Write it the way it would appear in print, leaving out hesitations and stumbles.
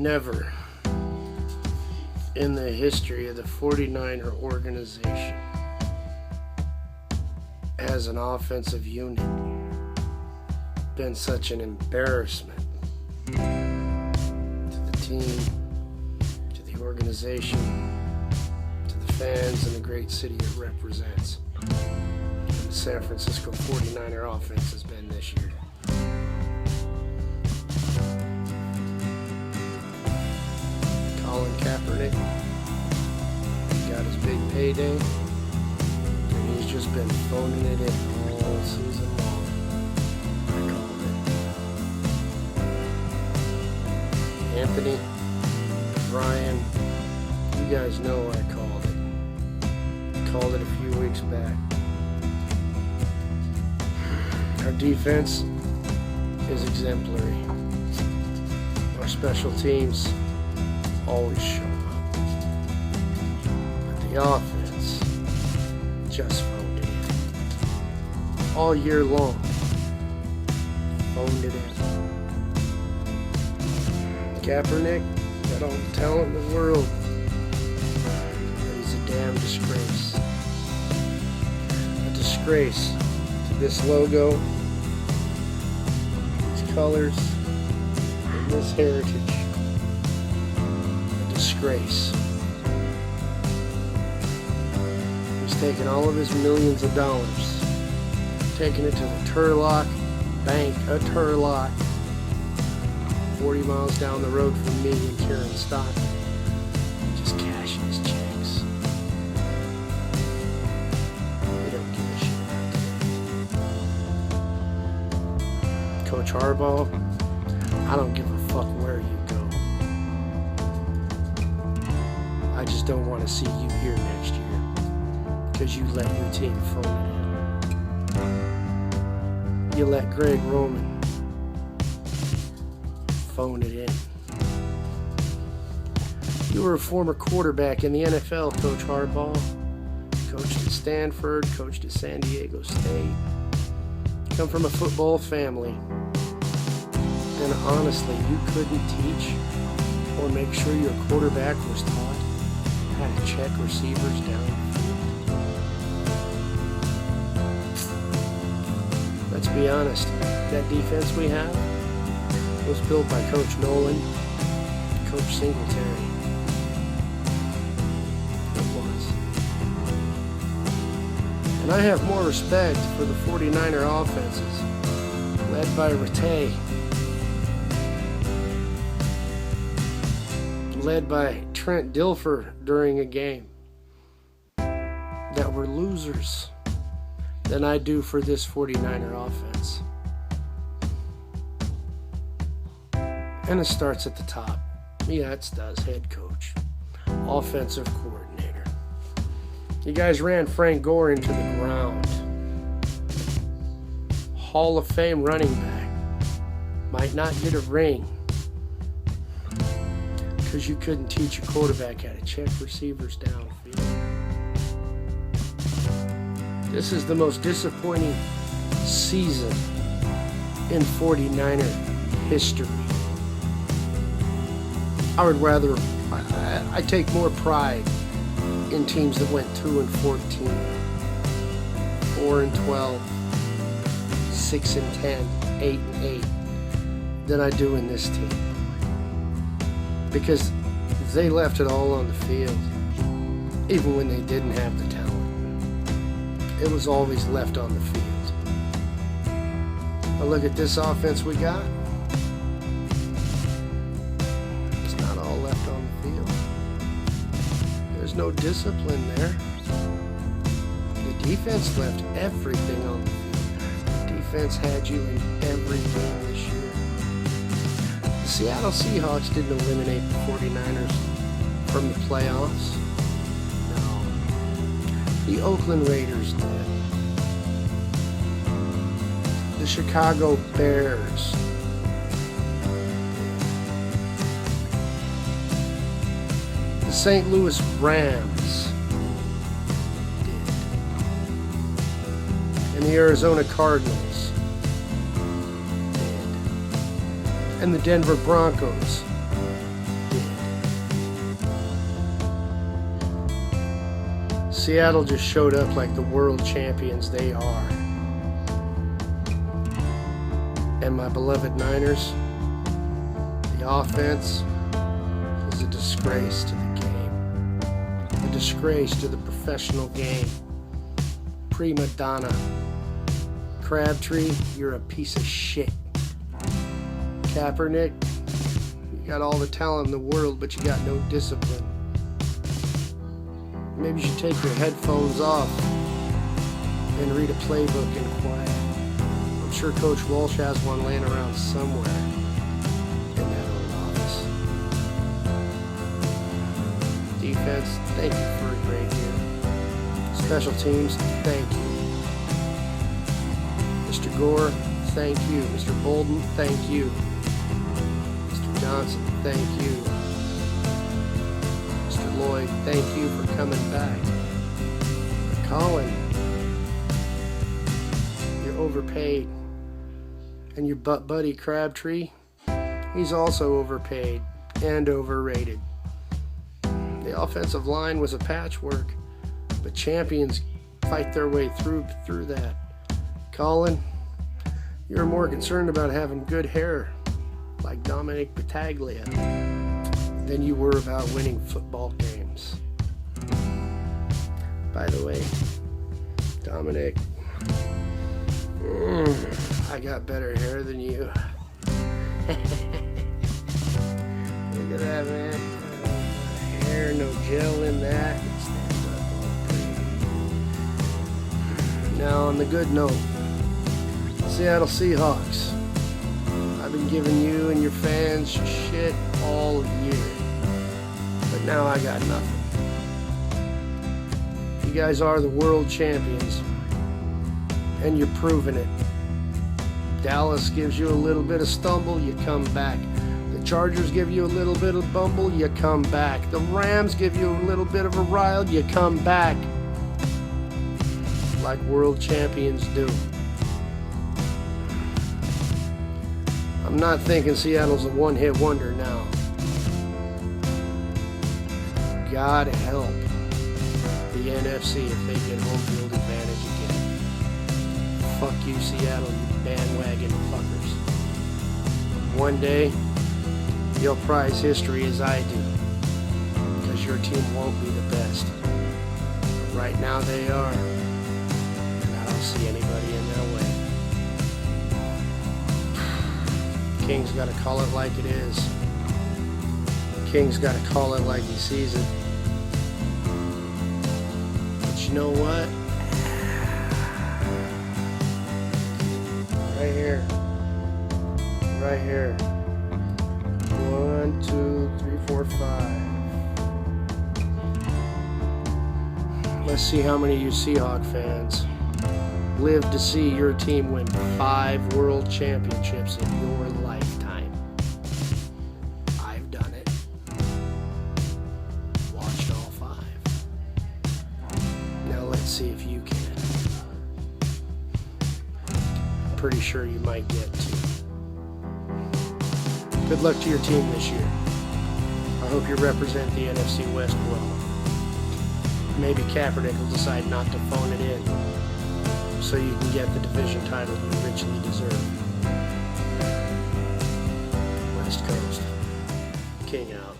Never in the history of the 49er organization has an offensive unit been such an embarrassment to the team, to the organization, to the fans, and the great city it represents. And the San Francisco 49er offense has been this year. Colin Kaepernick, he got his big payday, and he's just been phoning it in all season long. I called it. Anthony, Brian, you guys know I called it. I called it a few weeks back. Our defense is exemplary. Our special teams always show up. But the offense just phoned it in. All year long, phoned it in. Kaepernick got all the talent in the world, but he's a damn disgrace. A disgrace to this logo, these colors, and this heritage. Disgrace. He's taken all of his millions of dollars, taken it to the Turlock Bank, a Turlock, 40 miles down the road from me in Karen Stockton, just cashing his checks. We don't give a shit about that. Coach Harbaugh, I don't give a fuck where you go. I just don't want to see you here next year because you let your team phone it in. You let Roman phone it in. You were a former quarterback in the NFL, Coach Harbaugh. Coached at Stanford, coached at San Diego State. You come from a football family. And honestly, you couldn't teach or make sure your quarterback was taught how to check receivers downfield. Let's be honest, that defense we have was built by Coach Nolan, Coach Singletary. It was. And I have more respect for the 49er offenses, led by Rattay, led by Trent Dilfer during a game, that were losers, than I do for this 49er offense. And it starts at the top. Yeah, it does. Head coach, offensive coordinator. You guys ran Frank Gore into the ground. Hall of Fame running back. Might not get a ring because you couldn't teach a quarterback how to check receivers downfield. This is the most disappointing season in 49er history. I would rather, I take more pride in teams that went 2-14, 4-12, 6-10, 8-8 than I do in this team. Because they left it all on the field, even when they didn't have the talent. It was always left on the field. Now look at this offense we got. It's not all left on the field. There's no discipline there. The defense left everything on the field. The defense had you in every game this year. The Seattle Seahawks didn't eliminate the 49ers from the playoffs. No. The Oakland Raiders did. The Chicago Bears. The St. Louis Rams did. And the Arizona Cardinals did. And the Denver Broncos Seattle just showed up like the world champions they are. And my beloved Niners, the offense is a disgrace to the game. A disgrace to the professional game. Prima donna. Crabtree, you're a piece of shit. Kaepernick, you got all the talent in the world, but you got no discipline. Maybe you should take your headphones off and read a playbook in quiet. I'm sure Coach Walsh has one laying around somewhere in that old office. Defense, thank you for a great year. Special teams, thank you. Mr. Gore, thank you. Mr. Bolden, thank you. Mr. Johnson, thank you. Mr. Lloyd, thank you for coming back. Colin, you're overpaid. And your buddy Crabtree, he's also overpaid and overrated. The offensive line was a patchwork, but champions fight their way through that. Colin, you're more concerned about having good hair, like Dominic Battaglia, than you were about winning football games. By the way, Dominic, I got better hair than you. Look at that, man. Hair, no gel in that. It stands up all pretty. Now, on the good note, Seattle Seahawks, I've been giving you and your fans shit all year, but now I got nothing. You guys are the world champions, and you're proving it. Dallas gives you a little bit of stumble, you come back. The Chargers give you a little bit of bumble, you come back. The Rams give you a little bit of a rile, you come back. Like world champions do. I'm not thinking Seattle's a one-hit wonder now. God help the NFC if they get home field advantage again. Fuck you, Seattle, you bandwagon fuckers. One day, you'll prize history as I do, because your team won't be the best. But right now they are, and I don't see anybody in their way. King's got to call it like it is. King's got to call it like he sees it. But you know what? Right here. Right here. 1, 2, 3, 4, 5. Let's see how many of you Seahawk fans live to see your team win 5 world championships in your lifetime. I've done it. Watched all 5. Now let's see if you can. I'm pretty sure you might get 2. Good luck to your team this year. I hope you represent the NFC West well. Maybe Kaepernick will decide not to phone it in, so you can get the division title you richly deserve. West Coast. King out.